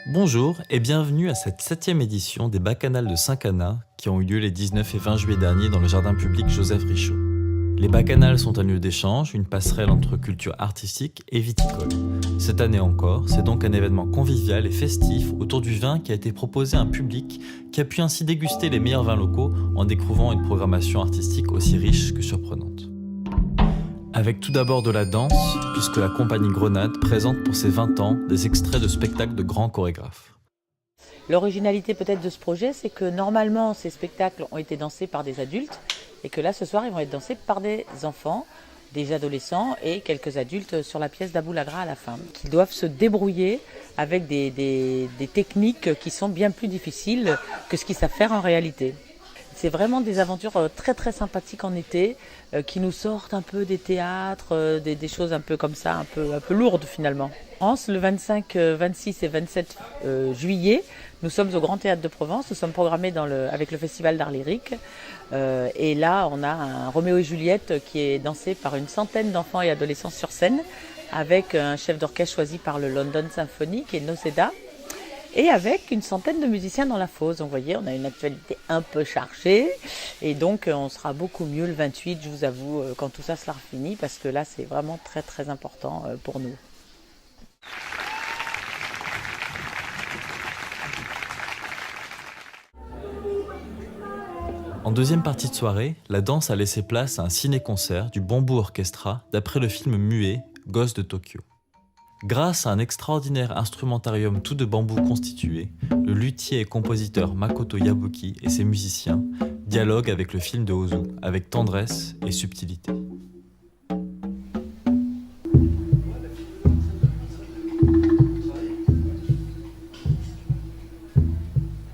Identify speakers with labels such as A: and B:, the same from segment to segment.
A: Bonjour et bienvenue à cette 7e édition des Bacchanales de Saint-Cana qui ont eu lieu les 19 et 20 juillet dernier dans le jardin public Joseph Richaud. Les Bacchanales sont un lieu d'échange, une passerelle entre culture artistique et viticole. Cette année encore, c'est donc un événement convivial et festif autour du vin qui a été proposé à un public qui a pu ainsi déguster les meilleurs vins locaux en découvrant une programmation artistique aussi riche que surprenante. Avec tout d'abord de la danse, puisque la compagnie Grenade présente pour ses 20 ans des extraits de spectacles de grands chorégraphes.
B: L'originalité peut-être de ce projet, c'est que normalement ces spectacles ont été dansés par des adultes et que là ce soir ils vont être dansés par des enfants, des adolescents et quelques adultes sur la pièce d'Abou Lagra à la fin, qui doivent se débrouiller avec des techniques qui sont bien plus difficiles que ce qu'ils savent faire en réalité. C'est vraiment des aventures très très sympathiques en été, qui nous sortent un peu des théâtres, des choses un peu comme ça, un peu lourdes finalement. En France, le 25, 26 et 27 juillet, nous sommes au Grand Théâtre de Provence, nous sommes programmés avec le Festival d'Art Lyrique. Et là, on a un Roméo et Juliette qui est dansé par une centaine d'enfants et adolescents sur scène, avec un chef d'orchestre choisi par le London Symphony, qui est Noseda, et avec une centaine de musiciens dans la fosse. Donc vous voyez, on a une actualité un peu chargée, et donc on sera beaucoup mieux le 28, je vous avoue, quand tout ça sera fini, parce que là, c'est vraiment très très important pour nous.
A: En deuxième partie de soirée, la danse a laissé place à un ciné-concert du Bamboo Orchestra d'après le film muet Ghost de Tokyo. Grâce à un extraordinaire instrumentarium tout de bambou constitué, le luthier et compositeur Makoto Yabuki et ses musiciens dialoguent avec le film de Ozu avec tendresse et subtilité.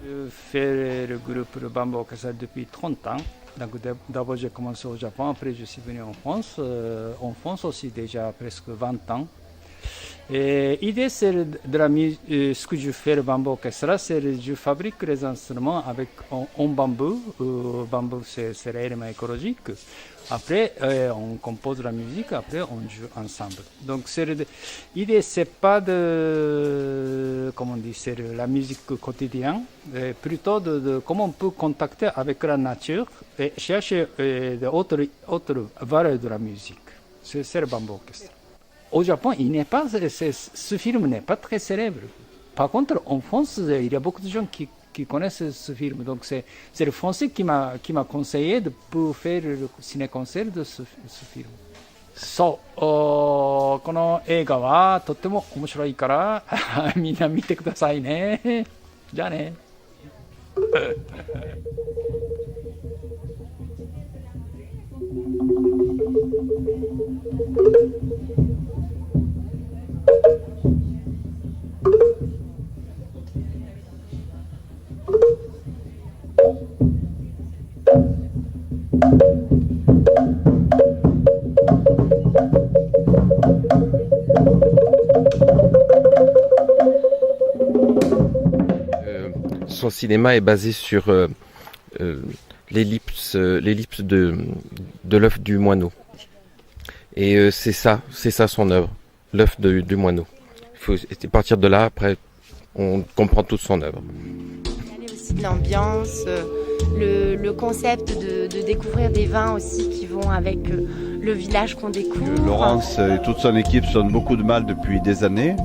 C: Je fais le groupe le Bamboo Orchestra depuis 30 ans. Donc d'abord j'ai commencé au Japon, après je suis venu en France. En France aussi déjà presque 20 ans. Et l'idée c'est de la musique, ce que je fais le Bamboo Orchestra, c'est que je fabrique les instruments en bambou. Bambou c'est l'élément écologique. Après on compose la musique, après on joue ensemble. Donc l'idée c'est pas c'est la musique quotidienne, plutôt de comment on peut contacter avec la nature et chercher d'autres valeurs de la musique. C'est le Bamboo Orchestra. Au Japon, ce film n'est pas très célèbre. Par contre, en France, il y a beaucoup de gens qui connaissent ce film. Donc, c'est le Français qui m'a conseillé de faire le ciné-concert de ce film. そう、この映画はとっても面白いからみんな見てくださいね。じゃあね。
D: Son cinéma est basé sur l'ellipse de l'œuf du moineau. Et c'est ça son œuvre, l'œuf du moineau. Il faut partir de là, après on comprend toute son œuvre.
E: Il y a aussi de l'ambiance, le concept de découvrir des vins aussi qui vont avec le village qu'on découvre.
F: Laurence et toute son équipe se donnent beaucoup de mal depuis des années.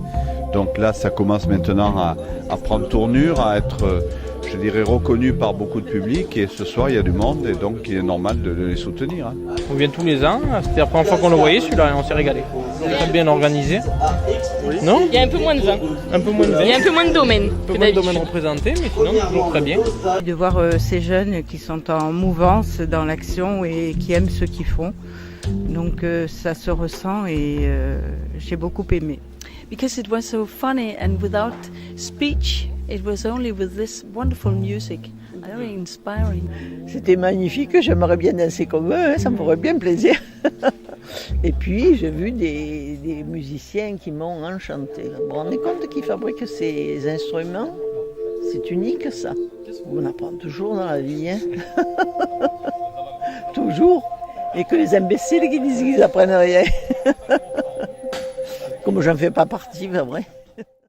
F: Donc là, ça commence maintenant à prendre tournure, à être, je dirais, reconnu par beaucoup de public. Et ce soir, il y a du monde et donc il est normal de les soutenir. Hein.
G: On vient tous les ans. C'était la première fois qu'on le voyait, celui-là, et on s'est régalé. Très bien organisé. Non ?
H: Il y a un peu moins de vin.
G: Un peu moins de vin.
H: Il y a un peu moins de domaines.
G: Un peu moins de domaines représentés, mais sinon, toujours très bien.
I: De voir ces jeunes qui sont en mouvance dans l'action et qui aiment ce qu'ils font. Donc ça se ressent et j'ai beaucoup aimé.
J: Because it was so funny and without speech, it was only with this wonderful music, very inspiring.
K: C'était magnifique, j'aimerais bien danser comme eux, ça me ferait bien plaisir. Et puis j'ai vu des musiciens qui m'ont enchanté. Vous vous rendez compte qu'ils fabriquent ces instruments? C'est unique ça. On apprend toujours dans la vie, hein. Toujours. Et que les imbéciles qui disent qu'ils apprennent rien. Comme j'en fais pas partie, c'est vrai.